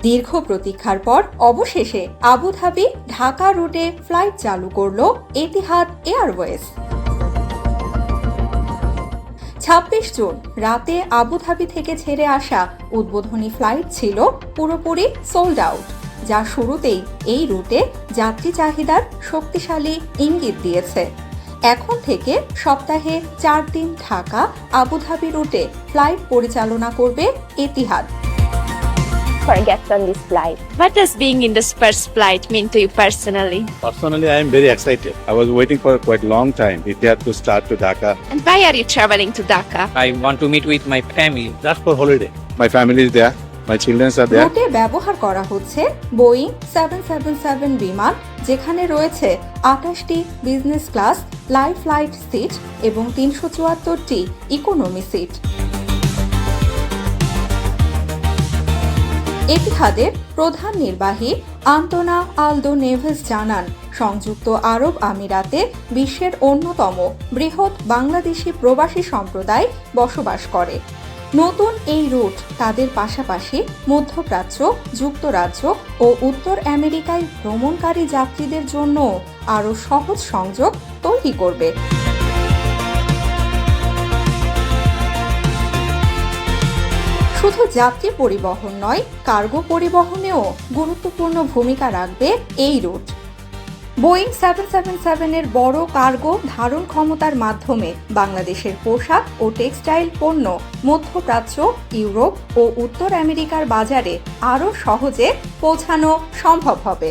দীর্ঘ প্রতীক্ষার পর অবশেষে আবুধাবি ঢাকা রুটে ফ্লাইট চালু করল এতিহাদ এয়ারওয়েজ। ২৬ জুন রাতে আবুধাবি থেকে ছেড়ে আসা উদ্বোধনী ফ্লাইট ছিল পুরোপুরি সোল্ড আউট, যা শুরুতেই এই রুটে যাত্রী চাহিদার শক্তিশালী ইঙ্গিত দিয়েছে। এখন থেকে সপ্তাহে 4 দিন ঢাকা আবুধাবি রুটে ফ্লাইট পরিচালনা করবে Etihad. For guests on this flight, what does being in this first flight mean to you personally? Personally, I am very excited. I was waiting for quite a long time. Etihad to start to Dhaka. And why are you traveling to Dhaka? I want to meet with my family. Just for holiday. My family is there. My children are there. রুটে ব্যবহার করা হচ্ছে Boeing 777 বিমান, যেখানে রয়েছে 28টি business class live flight seat এবং 374টি ইকোনমি সিট। এতিহাদের প্রধান নির্বাহী আন্তোনা আলদো নেভেস জানান, সংযুক্ত আরব আমিরাতে বিশ্বের অন্যতম বৃহৎ বাংলাদেশি প্রবাসী সম্প্রদায় বসবাস করে। নতুন এই রুট তাদের পাশাপাশি মধ্যপ্রাচ্য, যুক্তরাজ্য ও উত্তর আমেরিকায় ভ্রমণকারী যাত্রীদের জন্য আরও সহজ সংযোগ তৈরি করবে। শুধু যাত্রী পরিবহন নয়, কার্গো পরিবহনেও গুরুত্বপূর্ণ ভূমিকা রাখবে এই রুট। বোয়িং 777-এর বড় কার্গো ধারণ ক্ষমতার মাধ্যমে বাংলাদেশের পোশাক ও টেক্সটাইল পণ্য মধ্যপ্রাচ্য, ইউরোপ ও উত্তর আমেরিকার বাজারে আরও সহজে পৌঁছানো সম্ভব হবে।